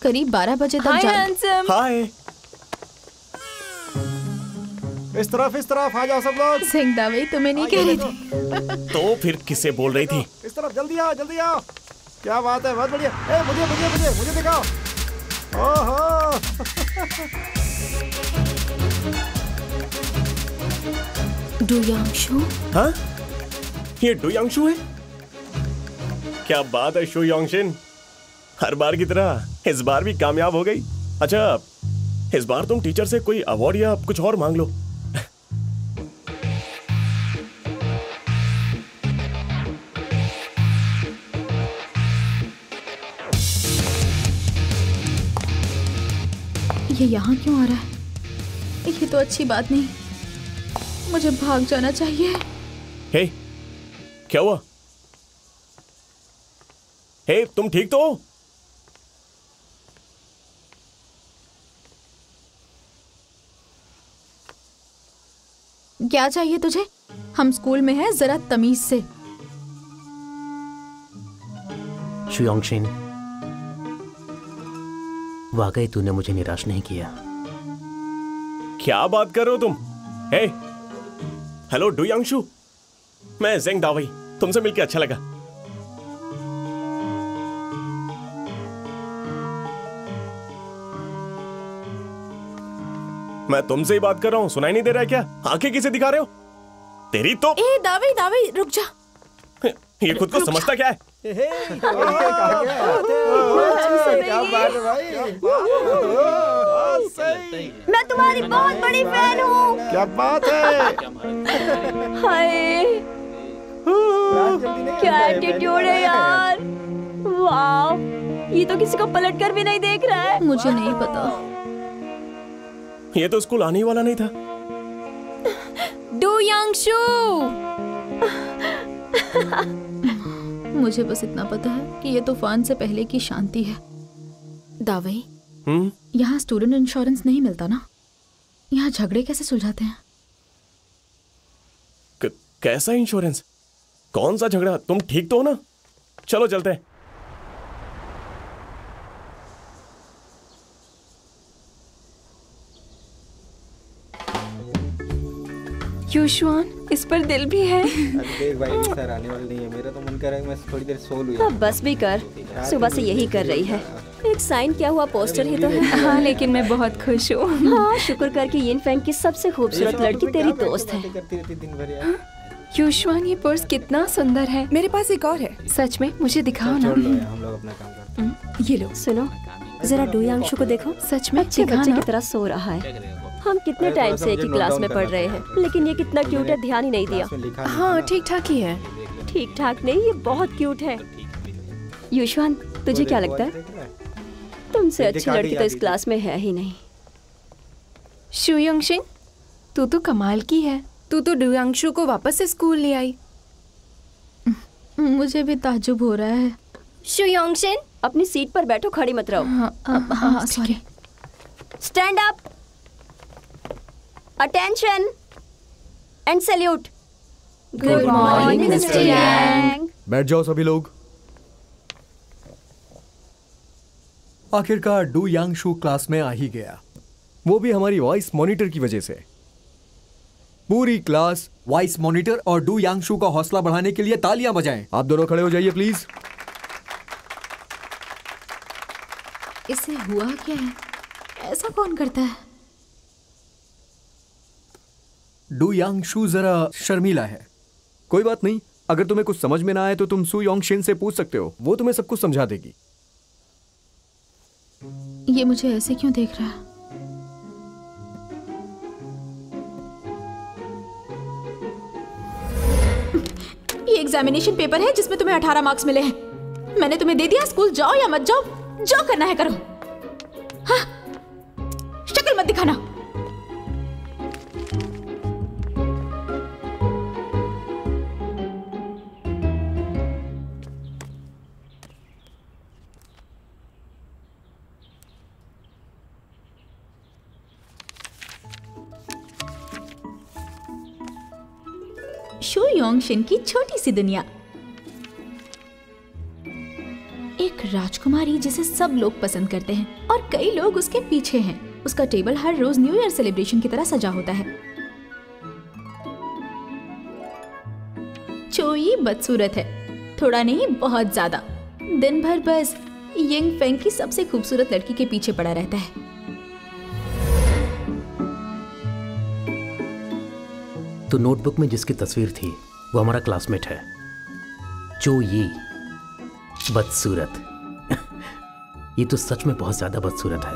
करीब 12 बजे तक हाय। इस तरफ आ जाओ सब लोग। सिंह दावे तुम्हें नहीं कह रही थी। तो फिर किससे बोल रही थी? इस तरफ जल्दी आओ। क्या बात है, बहुत बढ़िया। ए, मुझे दिखाओ। ओहो। डुयांशु? हाँ, ये डुयांशु है? क्या बात है शु योंगशिन, हर बार की तरह इस बार भी कामयाब हो गई। अच्छा, इस बार तुम टीचर से कोई अवार्ड या कुछ और मांग लो। ये यहाँ क्यों आ रहा है? ये तो अच्छी बात नहीं, मुझे भाग जाना चाहिए। हे, क्या हुआ? हे, तुम ठीक तो हो? क्या चाहिए तुझे? हम स्कूल में हैं, जरा तमीज से। शु योंगशिन, वाकई तूने मुझे निराश नहीं किया। क्या बात कर रहे हो तुम? हे, हेलो डुयांशु, मैं ज़ेंग दावई, तुमसे मिलकर अच्छा लगा। मैं तुमसे ही बात कर रहा हूँ, सुनाई नहीं दे रहा है क्या? आंखें किसे दिखा रहे हो? तेरी तो। ए दावई रुक जा। ये खुद को समझता क्या है? क्या बात है भाई। मैं तुम्हारी बहुत बड़ी फैन हूँ। क्या बात है। हाय, क्या एटीट्यूड है यार। वाह, ये तो किसी को पलट कर भी नहीं देख रहा है। मुझे नहीं पता, ये तो स्कूल आने ही वाला नहीं था। डुयांशु। मुझे बस इतना पता है कि ये तूफान से पहले की शांति है। दावई, यहाँ स्टूडेंट इंश्योरेंस नहीं मिलता ना? यहाँ झगड़े कैसे सुलझाते हैं? कैसा इंश्योरेंस? कौन सा झगड़ा? तुम ठीक तो हो ना? चलो चलते हैं। युशवान, इस पर दिल भी है। देख भाई, सर आने वाले नहीं है। मेरा तो मन कर रहा है मैं थोड़ी देर सो लूं। अब बस भी कर, सुबह से यही कर रही है। एक साइन किया हुआ पोस्टर ही तो है। हाँ, लेकिन मैं बहुत खुश हूँ। हाँ, शुक्र कर कि यिन फैंग की सबसे खूबसूरत लड़की तेरी दोस्त है। युशवान, ये पर्स कितना सुंदर है। मेरे पास एक और है। सच में? मुझे दिखाओ ना। हम लोग अपना काम करते हैं। ये लो। सुनो, जरा डुयांशु को देखो। सच में? अच्छे बच्चे की तरह सो रहा है। हम कितने टाइम से एक ही क्लास में पढ़ रहे हैं, लेकिन ये कितना क्यूट है, ध्यान ही नहीं दिया। हाँ, ठीक ठाक ही है। ठीक ठाक नहीं, ये बहुत क्यूट है। युशवान, तुझे क्या लगता है? तुमसे अच्छी लड़की तो इस क्लास में है ही नहीं। शु योंगशिन, तू तो कमाल की है। तू तो डुयांशु को वापस से स्कूल ले आई। मुझे भी ताज्जुब हो रहा है। शु योंगशिन, अपनी सीट पर बैठो, खड़ी मत रहो। हाँ, sorry. Stand up, attention and salute. Good morning mister Yang. बैठ जाओ सभी लोग। आखिरकार डुयांशु क्लास में आ ही गया, वो भी हमारी वॉइस मॉनिटर की वजह से। पूरी क्लास वॉइस मॉनिटर और डुयांशु का हौसला बढ़ाने के लिए तालियां बजाएं। आप दोनों खड़े हो जाइए प्लीज। इससे हुआ क्या है? ऐसा कौन करता है? डुयांशु जरा शर्मीला है। कोई बात नहीं, अगर तुम्हें कुछ समझ में ना आए तो तुम शु योंगशिन से पूछ सकते हो, वो तुम्हें सब कुछ समझा देगी। ये मुझे ऐसे क्यों देख रहा है? ये एग्जामिनेशन पेपर है जिसमें तुम्हें 18 मार्क्स मिले हैं। मैंने तुम्हें दे दिया, स्कूल जाओ या मत जाओ, जो करना है करो। हाँ, शक्ल मत दिखाना। शु योंगशिन की छोटी सी दुनिया। एक राजकुमारी जिसे सब लोग पसंद करते हैं और कई लोग उसके पीछे हैं। उसका टेबल हर रोज न्यू ईयर सेलिब्रेशन की तरह सजा होता है। चोई बदसूरत है, थोड़ा नहीं बहुत ज्यादा। दिन भर बस यंग फेंग की सबसे खूबसूरत लड़की के पीछे पड़ा रहता है। तो नोटबुक में जिसकी तस्वीर थी वो हमारा क्लासमेट है, चो ये बदसूरत। ये तो सच में बहुत ज्यादा बदसूरत है।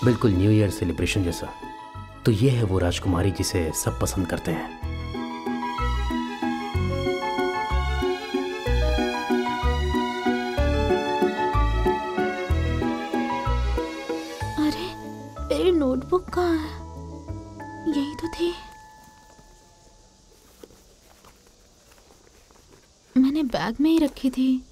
बिल्कुल न्यू ईयर सेलिब्रेशन जैसा। तो ये है वो राजकुमारी जिसे सब पसंद करते हैं। अरे मेरी नोटबुक कहाँ है? यही तो थी। मैंने बैग में ही रखी थी।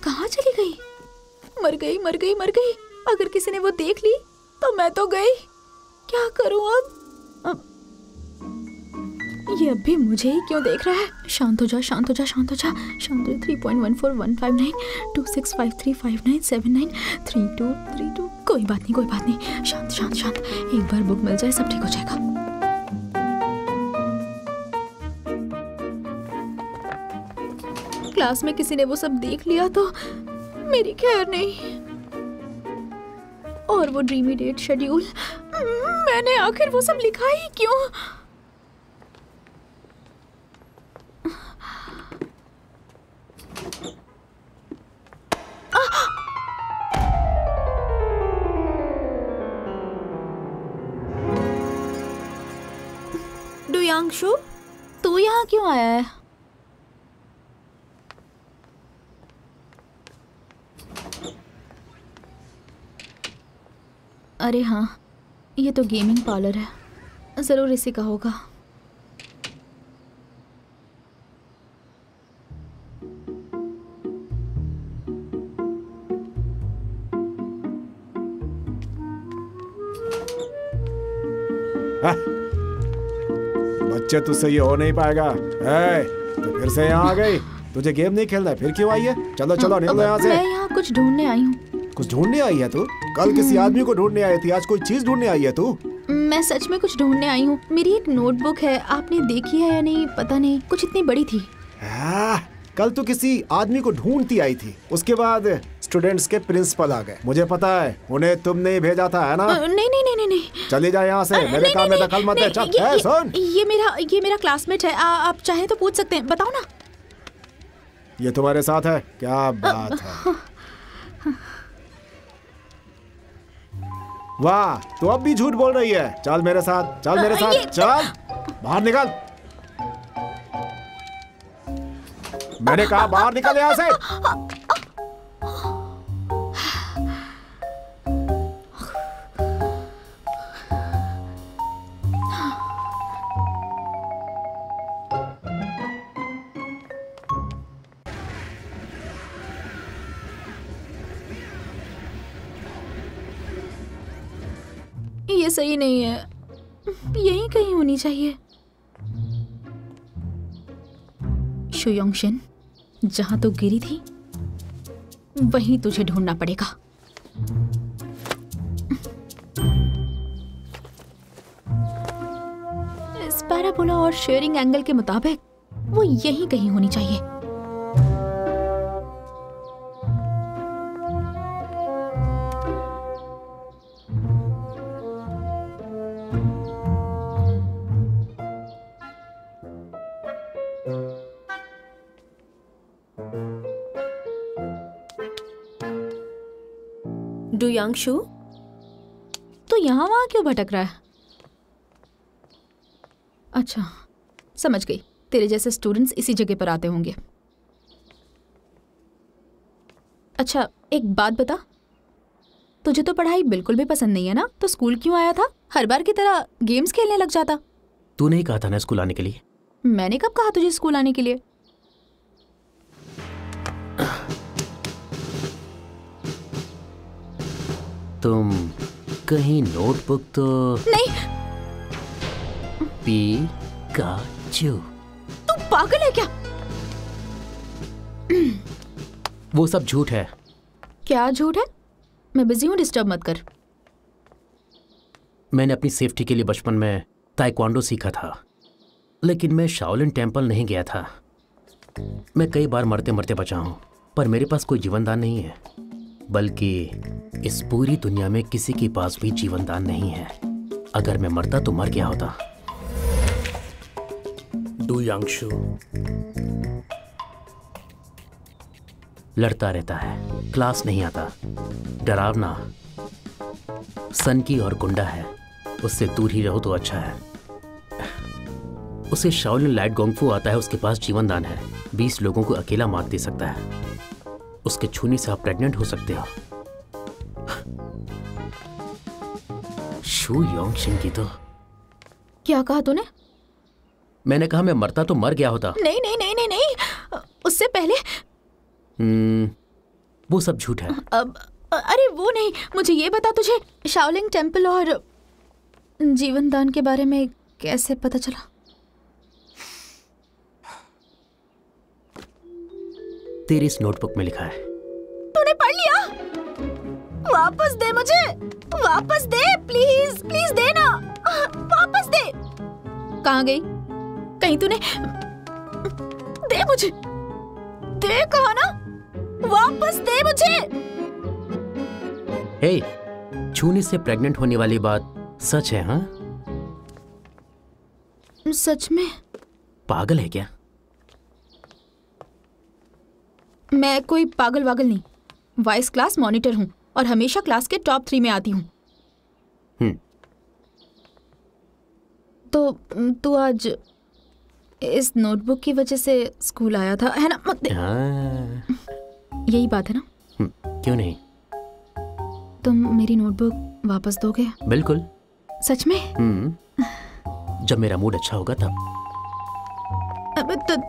कहाँ चली गई? मर गई मर गई मर गई। अगर किसी ने वो देख ली तो मैं तो गई। क्या करूं अब? ये अब भी मुझे ही क्यों देख रहा है? शांत हो जा शांत हो जा शांत हो जा शांत हो। 3.14159 265359793232। कोई बात नहीं कोई बात नहीं। शांत शांत शांत। एक बार बुक मिल जाए सब ठीक हो जाएगा। क्लास में किसी ने वो सब देख लिया तो मेरी खैर नहीं। और वो ड्रीमी डेट शेड्यूल, मैंने आखिर वो सब लिखा ही क्यों? डुयांगशु, तू यहाँ क्यों आया है? अरे हाँ, ये तो गेमिंग पार्लर है, जरूर इसी का होगा। बच्चे तुझसे ये हो नहीं पाएगा। तो फिर से यहाँ आ गई? तुझे गेम नहीं खेलना है? फिर क्यों आई है? चलो चलो निकलो यहाँ से। मैं यहाँ कुछ ढूंढने आई हूँ। कुछ ढूंढने आई है तू? कल किसी आदमी को ढूंढने आई थी, आज कोई चीज ढूंढने आई है तू? मैं सच में कुछ ढूंढने आई हूँ। मेरी एक नोटबुक है, आपने देखी है या नहीं पता नहीं, कुछ इतनी बड़ी थी। कल तू किसी आदमी को ढूंढती आई थी, उसके बाद स्टूडेंट्स के प्रिंसिपल आ गए। मुझे पता है, उन्हें तुमने ही भेजा था, है ना? नहीं नहीं नहीं नहीं नहीं। चली जा यहाँ से, मेरे काम में दखल मत दे। चल सुन, ये मेरा क्लासमेट है। आप चाहे तो पूछ सकते हैं। बताओ ना। ये तुम्हारे साथ है? क्या बात है। वाह, तू अब भी झूठ बोल रही है। चल मेरे साथ, चल मेरे साथ, चल बाहर निकल। मैंने कहा बाहर निकल यहाँ से। ये सही नहीं है, यहीं कहीं होनी चाहिए। शुयोंगशिन, जहां तू गिरी थी वहीं तुझे ढूंढना पड़ेगा। इस पैराबोला और शेयरिंग एंगल के मुताबिक वो यहीं कहीं होनी चाहिए। डुयांगशु, तो यहाँ वहाँ क्यों भटक रहा है? अच्छा, समझ गई। तेरे जैसे स्टूडेंट्स इसी जगह पर आते होंगे। अच्छा, एक बात बता, तुझे तो पढ़ाई बिल्कुल भी पसंद नहीं है ना? तो स्कूल क्यों आया था? हर बार की तरह गेम्स खेलने लग जाता। तूने ही कहा था ना स्कूल आने के लिए। मैंने कब कहा तुझे स्कूल आने के लिए? तुम कहीं नोटबुक तो नहीं। पिकाचू। तू पागल है क्या? वो सब झूठ है। क्या झूठ है? मैं बिजी हूँ, डिस्टर्ब मत कर। मैंने अपनी सेफ्टी के लिए बचपन में ताइक्वांडो सीखा था, लेकिन मैं शाओलिन टेम्पल नहीं गया था। मैं कई बार मरते मरते बचा हूं, पर मेरे पास कोई जीवनदान नहीं है, बल्कि इस पूरी दुनिया में किसी के पास भी जीवनदान नहीं है। अगर मैं मरता तो मर गया होता। डू यांगशु लड़ता रहता है, क्लास नहीं आता, डरावना, सनकी और गुंडा है। उससे दूर ही रहो तो अच्छा है। उसे शाओलिन लाइट गोंगफू आता है, उसके पास जीवनदान है, 20 लोगों को अकेला मार दे सकता है। उसके छूने से आप प्रेग्नेंट हो सकते हो। शू योंगशिन की तो। क्या कहा तूने? मैंने कहा मैं मरता तो मर गया होता। नहीं नहीं नहीं नहीं नहीं, उससे पहले। वो सब झूठ है। अरे वो नहीं, मुझे ये बता, तुझे शाओलिन टेम्पल और जीवनदान के बारे में कैसे पता चला? तेरी इस नोटबुक में लिखा है। तूने पढ़ लिया? वापस दे मुझे, वापस दे, प्लीज प्लीज दे ना, वापस दे। कहाँ गई? कहीं तूने? दे मुझे, दे, कहा ना, वापस दे मुझे। हे, छूने से प्रेग्नेंट होने वाली बात सच है? हाँ, सच में? पागल है क्या? मैं कोई पागल वागल नहीं, वाइस क्लास मॉनिटर हूँ और हमेशा क्लास के टॉप 3 में आती हूँ। तो तू आज इस नोटबुक की वजह से स्कूल आया था, है ना? यही बात है ना? क्यों नहीं? तुम मेरी नोटबुक वापस दोगे? बिल्कुल। सच में? जब मेरा मूड अच्छा होगा तब।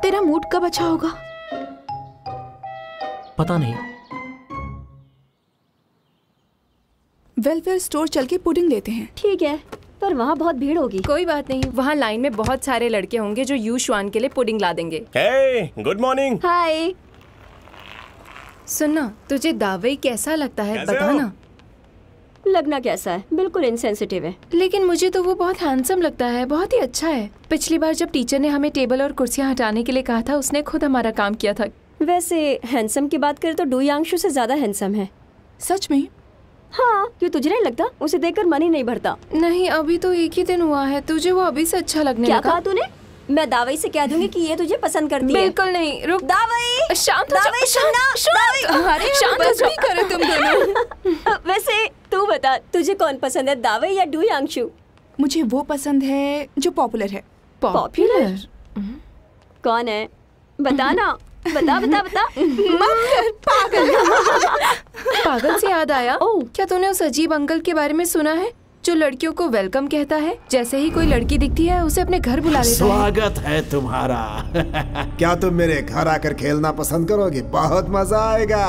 तेरा मूड कब अच्छा होगा? पता नहीं। वेलफेयर स्टोर चल के पुडिंग लेते हैं। ठीक है, पर वहाँ बहुत भीड़ होगी। कोई बात नहीं, वहाँ लाइन में बहुत सारे लड़के होंगे जो यूशुआन के लिए पुडिंग ला देंगे। हे, गुड मॉर्निंग। हाय। सुनना, तुझे दावई कैसा लगता है बताना। लगना कैसा है? बिल्कुल इनसेंसिटिव है। लेकिन मुझे तो वो बहुत हैंडसम लगता है, बहुत ही अच्छा है। पिछली बार जब टीचर ने हमें टेबल और कुर्सियाँ हटाने के लिए कहा था, उसने खुद हमारा काम किया था। वैसे हैंडसम की बात करें तो डू यांगशु से ज्यादा हैंडसम है। सच में? हाँ, क्यों तुझे नहीं लगता? उसे देखकर मन ही नहीं भरता। नहीं, अभी तो एक ही दिन हुआ है, तुझे वो अभी से अच्छा लगने लगा। क्या कहा तूने? मैं दावई से कह दूंगी कि ये तुझे पसंद करती है। बिल्कुल नहीं। रुक दावई, शांत हो जाओ। शांत करो तुम दोनों। वैसे तू बता, तुझे कौन पसंद है, दावई या डू यांगशु? मुझे वो पसंद है जो पॉपुलर है। पॉपुलर? कौन है? बता ना, बता बता बता। पागल। पागल से याद आया, क्या तूने उस अजीब अंकल के बारे में सुना है जो लड़कियों को वेलकम कहता है? जैसे ही कोई लड़की दिखती है उसे अपने घर बुला लेता है। स्वागत है तुम्हारा। क्या तुम मेरे घर आकर खेलना पसंद करोगे? बहुत मजा आएगा।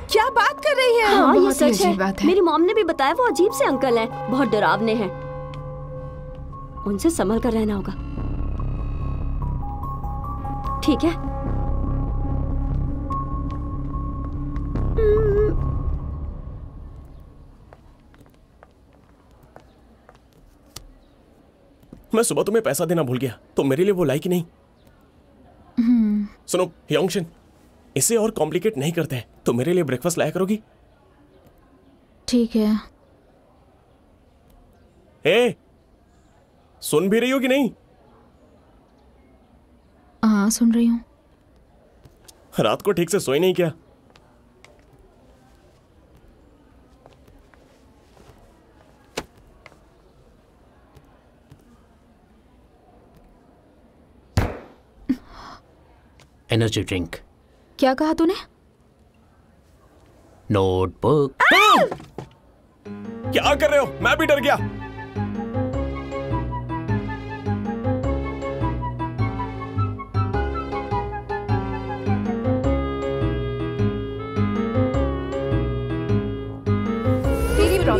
क्या बात कर रही है? हाँ, ये सच है। मेरी मॉम ने भी बताया वो अजीब से अंकल हैं, बहुत डरावने हैं। उनसे संभल कर रहना होगा। ठीक है? मैं सुबह तुम्हें पैसा देना भूल गया, तो मेरे लिए वो लाई कि नहीं? सुनो योंगशिन, इसे और कॉम्प्लिकेट नहीं करते, तो मेरे लिए ब्रेकफास्ट लाया करोगी? ठीक है। ए, सुन भी रही हो कि नहीं? हाँ, सुन रही हूँ। रात को ठीक से सोई नहीं क्या? Energy drink. क्या कहा तूने? नोटबुक। क्या कर रहे हो? मैं भी डर गया।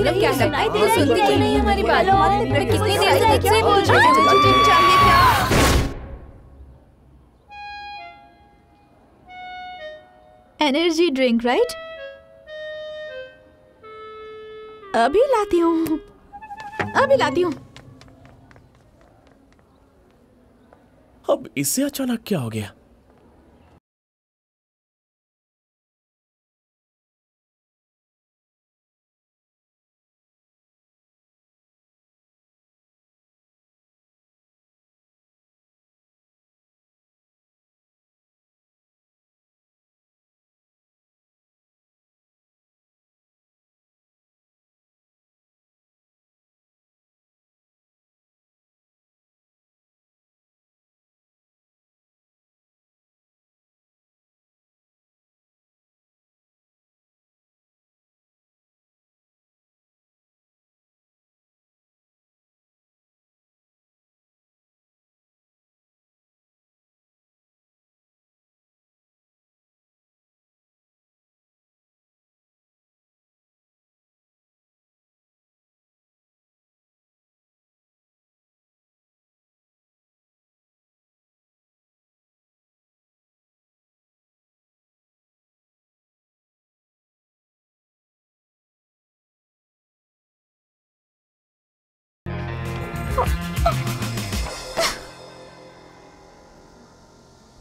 प्रॉब्लम क्या है? वो सुनती क्यों नहीं हमारी बात? मैं कितनी देर से तुझसे बोल रही हूँ। चाहिए क्या? Energy drink, right? अभी लाती हूँ, अभी लाती हूँ। अब इससे अचानक क्या हो गया?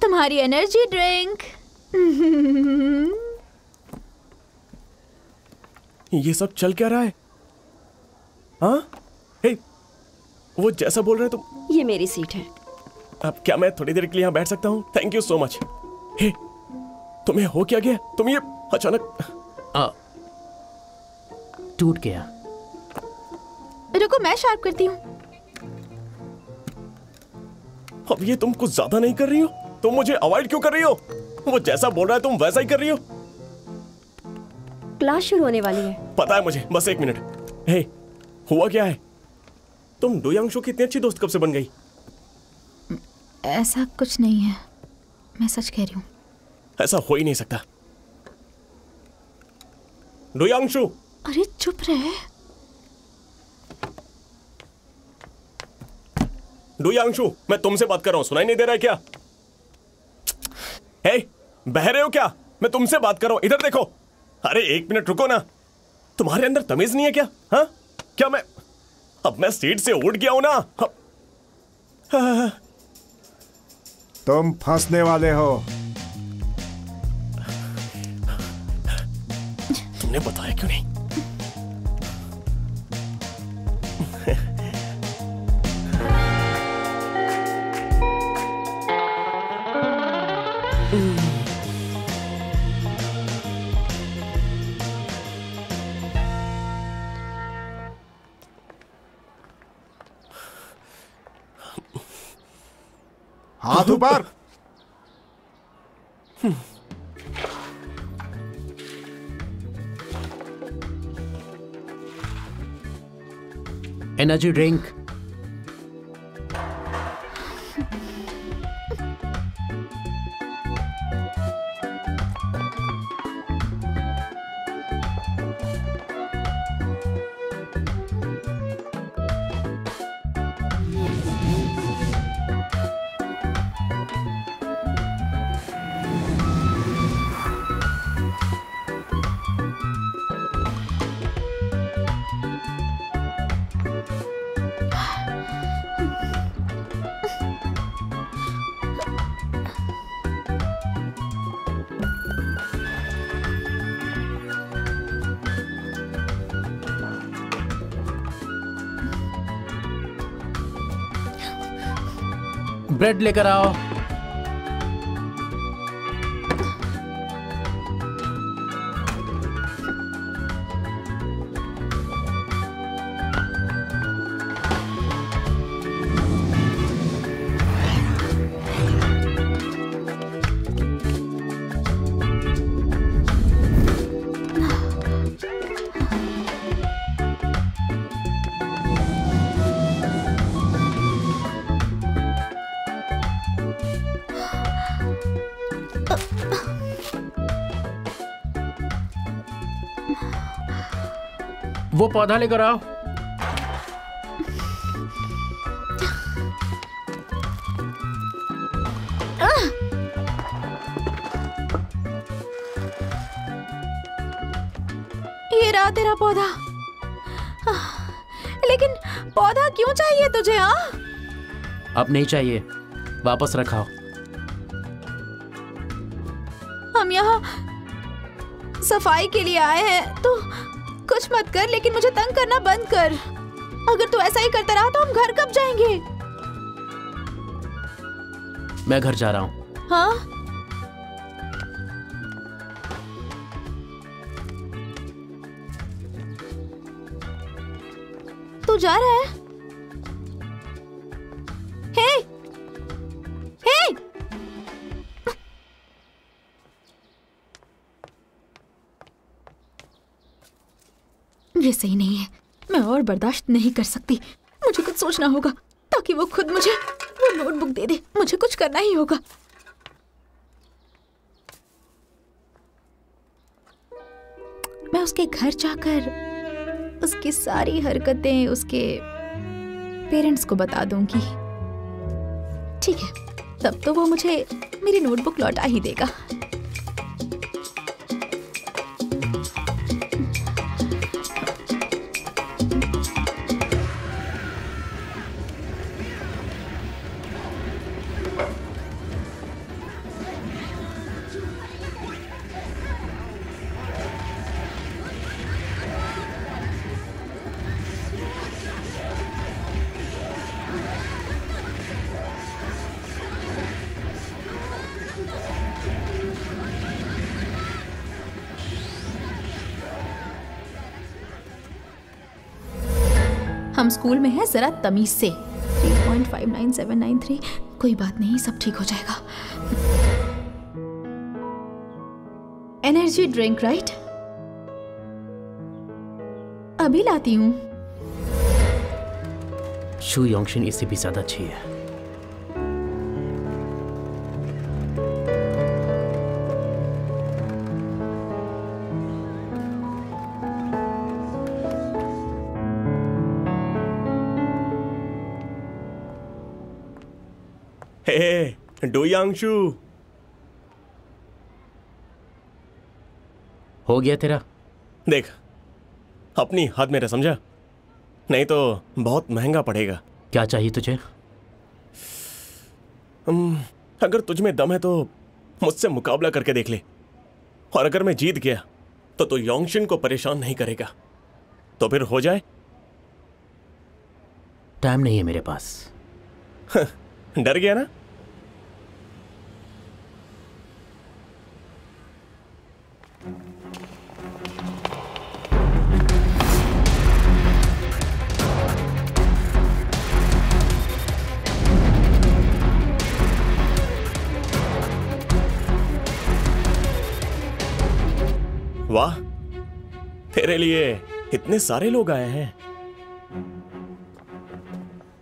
तुम्हारी एनर्जी ड्रिंक। ये सब चल क्या रहा है? हाँ? हे, वो जैसा बोल रहे हैं तुम। ये मेरी सीट है। अब क्या मैं थोड़ी देर के लिए यहाँ बैठ सकता हूँ? Thank you so much. Hey, तुम्हें हो क्या गया? तुम ये अचानक टूट गया। रुको, मैं शार्प करती हूँ। अब ये तुम कुछ ज्यादा नहीं कर रही हो? तुम मुझे अवॉइड क्यों कर रही हो? वो जैसा बोल रहा है तुम वैसा ही कर रही हो। क्लास शुरू होने वाली है। पता है मुझे, बस 1 मिनट। हे, हुआ क्या है? तुम डू यांग शू की इतनी अच्छी दोस्त कब से बन गई? ऐसा कुछ नहीं है, मैं सच कह रही हूँ। ऐसा हो ही नहीं सकता। डू यांग शू। अरे चुप रहे। डू यांग शू, मैं तुमसे बात कर रहा हूं, सुनाई नहीं दे रहा है क्या? हे, बह रहे हो क्या? मैं तुमसे बात कर रहा हूं, इधर देखो। अरे 1 मिनट रुको ना। तुम्हारे अंदर तमीज नहीं है क्या? हाँ? क्या अब मैं सीट से उठ गया हूं ना। तुम फंसने वाले हो। तुमने बताया क्यों नहीं? हाथ ऊपर। Energy drink. ब्रेड लेकर आओ। वो पौधा लेकर आओ। ये रहा तेरा पौधा। लेकिन पौधा क्यों चाहिए तुझे? हाँ, अब नहीं चाहिए, वापस रखाओ। हम यहाँ सफाई के लिए आए हैं, तो कुछ मत कर, लेकिन मुझे तंग करना बंद कर। अगर तू ऐसा ही करता रहा तो हम घर कब जाएंगे? मैं घर जा रहा हूँ। हाँ, तू जा रहा है? हे, हे! ये सही नहीं है। मैं और बर्दाश्त नहीं कर सकती। मुझे कुछ सोचना होगा ताकि वो खुद मुझे वो नोटबुक दे दे। मुझे कुछ करना ही होगा। मैं उसके घर जाकर उसकी सारी हरकतें उसके पेरेंट्स को बता दूंगी। ठीक है, तब तो वो मुझे मेरी नोटबुक लौटा ही देगा। हम स्कूल में हैं, जरा तमीज से। 3.597993। कोई बात नहीं, सब ठीक हो जाएगा। Energy drink, right? अभी लाती हूँ। शू योंगशिन इससे भी ज्यादा अच्छी है। डू यांगशु, हो गया तेरा? देख, अपनी हद में रह, समझा? नहीं तो बहुत महंगा पड़ेगा। क्या चाहिए तुझे? अगर तुझ में दम है तो मुझसे मुकाबला करके देख ले, और अगर मैं जीत गया तो तू योंगशिन को परेशान नहीं करेगा, तो फिर हो जाए। टाइम नहीं है मेरे पास। डर गया ना? वाह, तेरे लिए इतने सारे लोग आए हैं।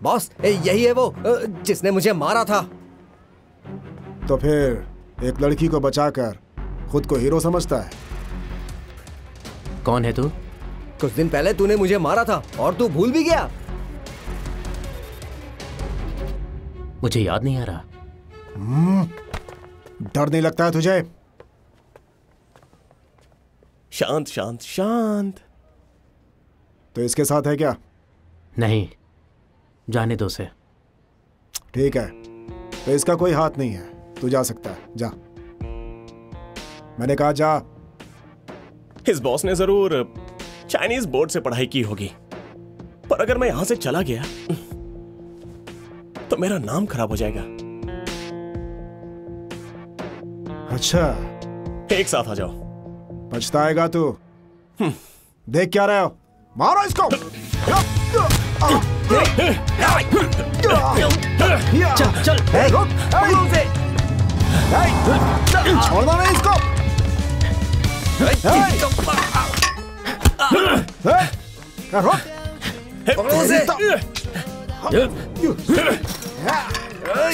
बॉस, यही है वो जिसने मुझे मारा था। तो फिर एक लड़की को बचाकर खुद को हीरो समझता है। कौन है तू? कुछ दिन पहले तूने मुझे मारा था और तू भूल भी गया। मुझे याद नहीं आ रहा। डर नहीं लगता है तुझे? शांत शांत शांत। तो इसके साथ है क्या? नहीं, जाने दो उसे। ठीक है, तो इसका कोई हाथ नहीं है। तू जा सकता है, जा। मैंने कहा जा। इस बॉस ने जरूर चाइनीज बोर्ड से पढ़ाई की होगी, पर अगर मैं यहां से चला गया तो मेरा नाम खराब हो जाएगा। अच्छा, एक साथ आ जाओ। पछताएगा तू। देख क्या रहे हो? मारो इसको। चल चल, छोड़ना नहीं इसको। पकड़ो उसे।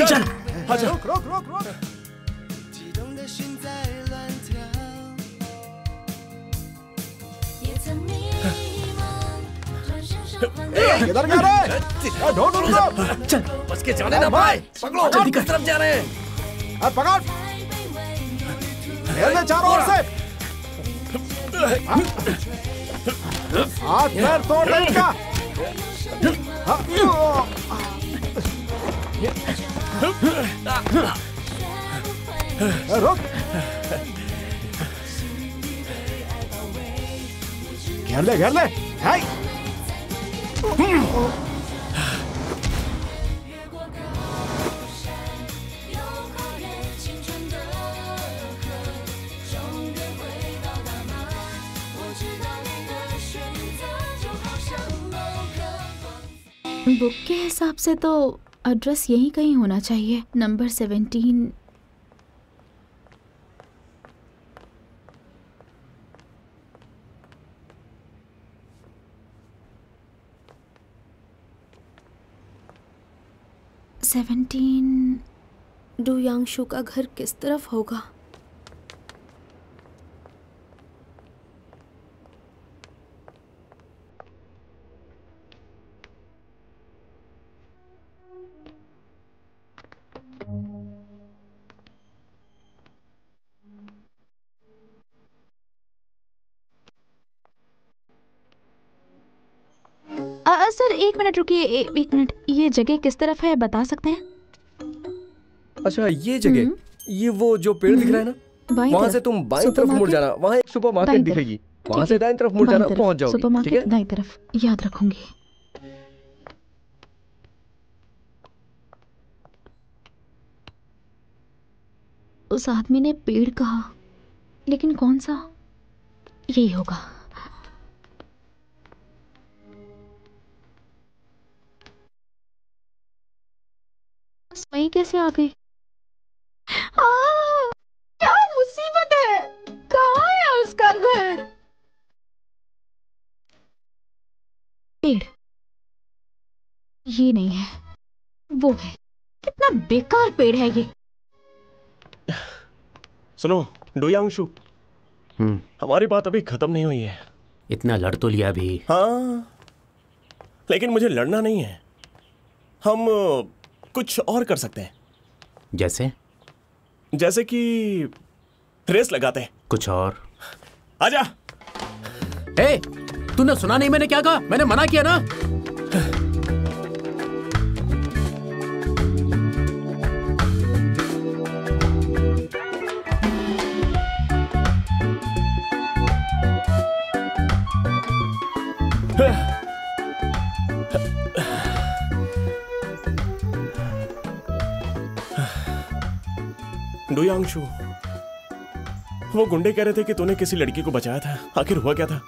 चल, रोक रोक रोक रोक। किधर जा रहे हैं? ढूंढ ढूंढ। चल बस के जाने ना पाए। पकड़ो, जल्दी किस तरफ जा रहे हैं? पकड़, घेर ले चारों ओर से। हाथ पैर तोड़ दे इनका। रुक, घेर ले, घेर ले। हाय। बुक के हिसाब से तो एड्रेस यहीं कहीं होना चाहिए, नंबर 17। डू यांगशु का घर किस तरफ होगा? सर एक मिनट रुकिए, एक मिनट। ये जगह किस तरफ है बता सकते हैं? अच्छा ये जगह, ये वो जो पेड़ दिख रहा है ना, वहाँ से तुम बाईं तरफ मुड़ जाना, वहाँ एक सुपरमार्केट दिखेगी, वहाँ से दाईं तरफ मुड़ जाना, पहुँच जाओगे। सुपरमार्केट दाईं तरफ, याद रखूंगी। उस आदमी ने पेड़ कहा, लेकिन कौन सा? यही होगा। वहीं कैसे आ गई? क्या मुसीबत है? कहाँ है उसका घर? पेड़ ये नहीं है, वो है। कितना बेकार पेड़ है ये। सुनो डू यांगशु, हमारी बात अभी खत्म नहीं हुई है। इतना लड़ तो लिया भी। हाँ, लेकिन मुझे लड़ना नहीं है। हम कुछ और कर सकते हैं। जैसे कि रेस लगाते हैं। कुछ और? आजा। ए, तूने सुना नहीं मैंने क्या कहा? मैंने मना किया ना। डू यांगशु, वो गुंडे कह रहे थे कि तूने किसी लड़की को बचाया था, आखिर हुआ क्या था?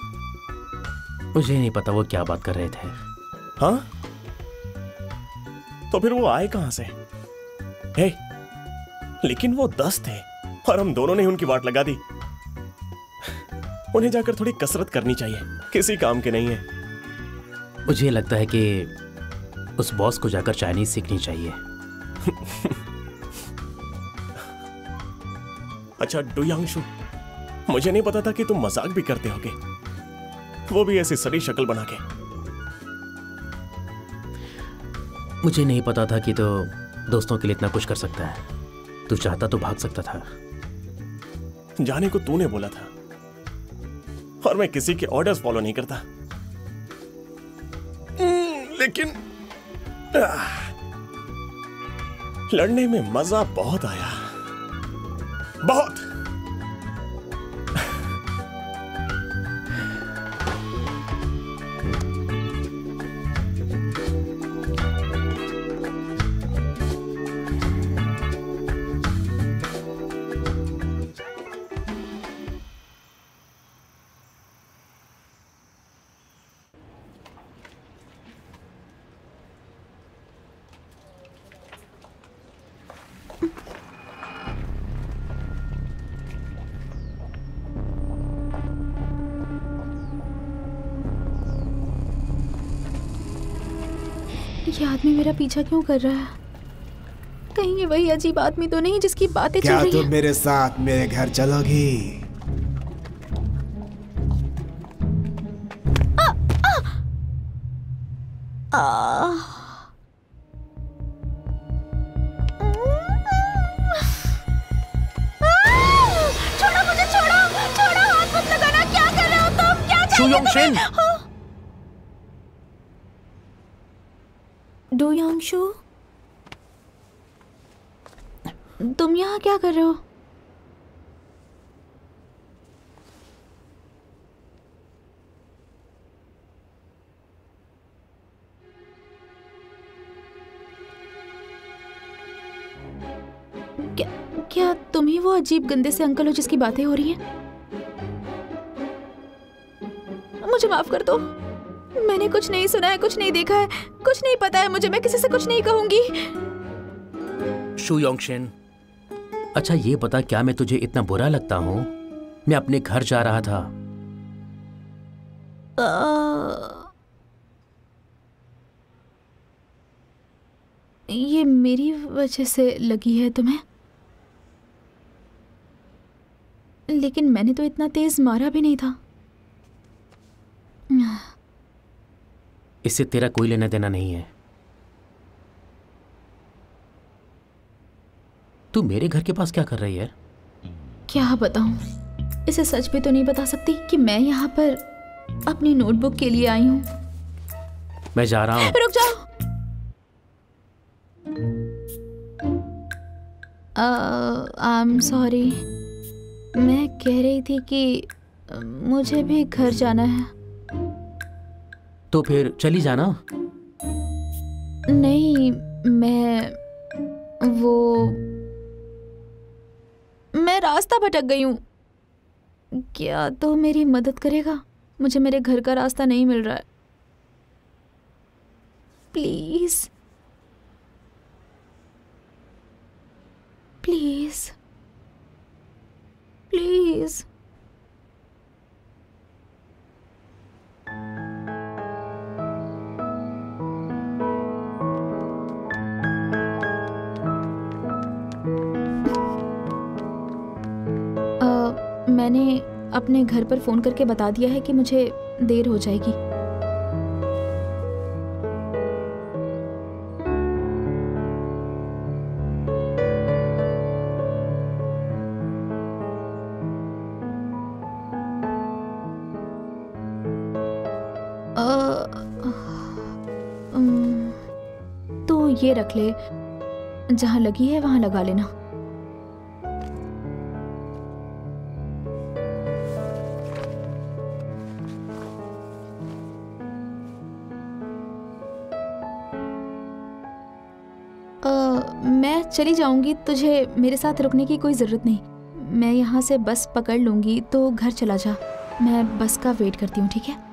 मुझे नहीं पता वो क्या बात कर रहे थे। हाँ? तो फिर वो आए कहां से? हे, लेकिन वो 10 थे और हम दोनों ने उनकी वाट लगा दी। उन्हें जाकर थोड़ी कसरत करनी चाहिए, किसी काम के नहीं है। मुझे लगता है कि उस बॉस को जाकर चाइनीज सीखनी चाहिए। अच्छा डू यांगशु, मुझे नहीं पता था कि तुम मजाक भी करते होगे, वो भी ऐसी सड़ी शक्ल बना के। मुझे नहीं पता था कि तो दोस्तों के लिए इतना कुछ कर सकता है। तू चाहता तो भाग सकता था। जाने को तूने बोला था और मैं किसी के ऑर्डर्स फॉलो नहीं करता। लेकिन लड़ने में मजा बहुत आया, बहुत। ये आदमी मेरा पीछा क्यों कर रहा है? कहीं ये वही अजीब आदमी तो नहीं जिसकी बातें चल रही हैं? क्या तुम मेरे साथ मेरे घर चलोगी? छोड़ो मुझे, छोड़ो छोड़ो, हाथ मत लगाना। क्या कर रहे हो तुम? क्या शू योंगशिन। डू यांगशु, तुम यहाँ क्या कर रहे हो? क्या तुम ही वो अजीब गंदे से अंकल हो जिसकी बातें हो रही हैं? मुझे माफ कर दो, मैंने कुछ नहीं सुना है, कुछ नहीं देखा है, कुछ नहीं पता है मुझे। मैं किसी से कुछ नहीं कहूंगी। शू योंगशिन, अच्छा ये बता, क्या मैं तुझे इतना बुरा लगता हूँ? मैं अपने घर जा रहा था। ये मेरी वजह से लगी है तुम्हें? लेकिन मैंने तो इतना तेज मारा भी नहीं था। इससे तेरा कोई लेना देना नहीं है। तू मेरे घर के पास क्या कर रही है? क्या बताऊं, इसे सच भी तो नहीं बता सकती कि मैं यहाँ पर अपनी नोटबुक के लिए आई हूँ। मैं जा रहा हूँ। रुक जाओ। आई एम सॉरी, मैं कह रही थी कि मुझे भी घर जाना है। तो फिर चली जाना। नहीं, मैं रास्ता भटक गई हूँ। क्या तो मेरी मदद करेगा? मुझे मेरे घर का रास्ता नहीं मिल रहा है। Please please please. मैंने अपने घर पर फोन करके बता दिया है कि मुझे देर हो जाएगी। तो ये रख ले, जहां लगी है वहां लगा लेना। मैं चली जाऊंगी, तुझे मेरे साथ रुकने की कोई ज़रूरत नहीं। मैं यहाँ से बस पकड़ लूंगी, तो घर चला जा। मैं बस का वेट करती हूँ, ठीक है?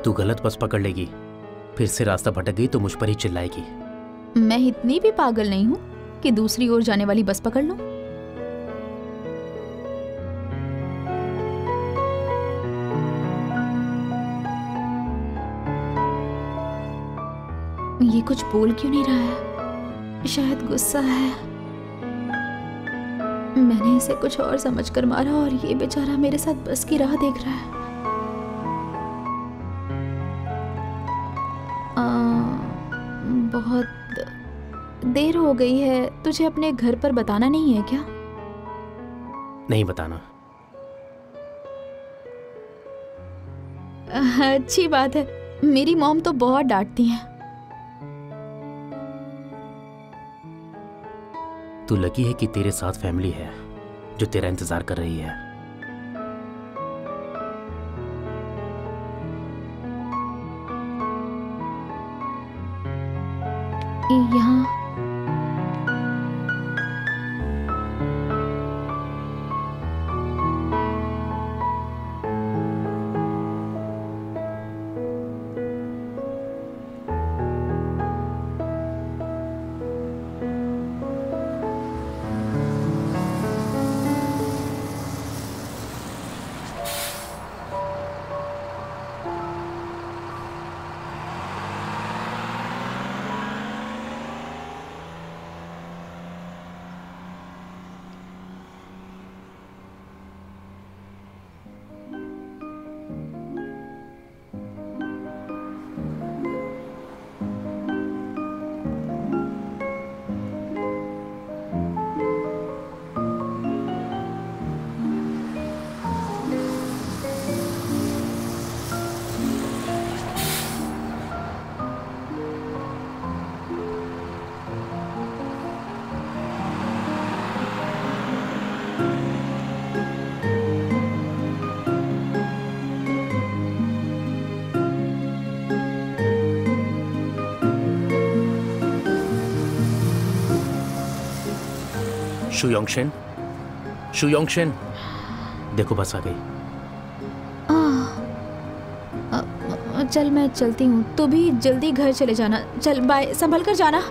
तू गलत बस पकड़ लेगी, फिर से रास्ता भटक गई तो मुझ पर ही चिल्लाएगी। मैं इतनी भी पागल नहीं हूँ कि दूसरी ओर जाने वाली बस पकड़ लूं। ये कुछ बोल क्यों नहीं रहा है? शायद गुस्सा है। मैंने इसे कुछ और समझकर मारा और ये बेचारा मेरे साथ बस की राह देख रहा है। बहुत देर हो गई है। तुझे अपने घर पर बताना नहीं है क्या? नहीं बताना। अच्छी बात है। मेरी मॉम तो बहुत डांटती हैं। तू लगी है कि तेरे साथ फैमिली है जो तेरा इंतजार कर रही है। यहाँ शुयोंगशिन, शुयोंगशिन, देखो बस आ गई। चल मैं चलती हूँ, तू भी जल्दी घर चले जाना। चल बाय, संभल कर जाना।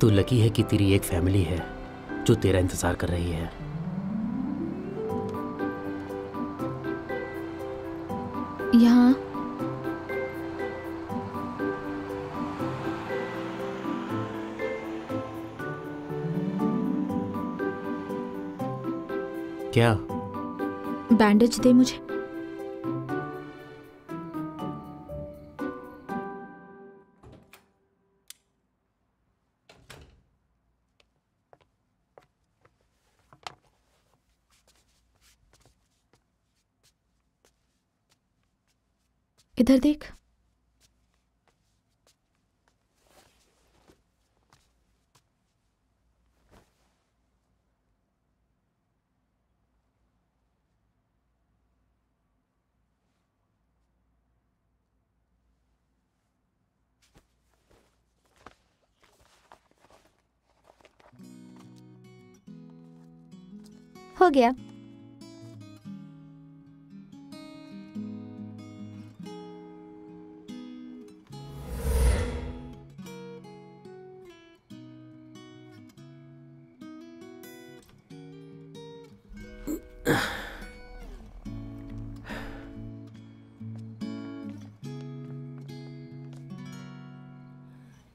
तू लकी है कि तेरी एक फैमिली है जो तेरा इंतजार कर रही है। यहाँ क्या? बैंडेज दे मुझे। इधर देख। हो गया।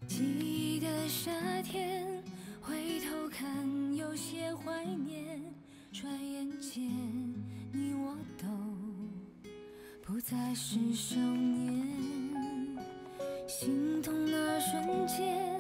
记得夏天，回头看有些怀念，转眼间你我都不再是少年，心痛那瞬间。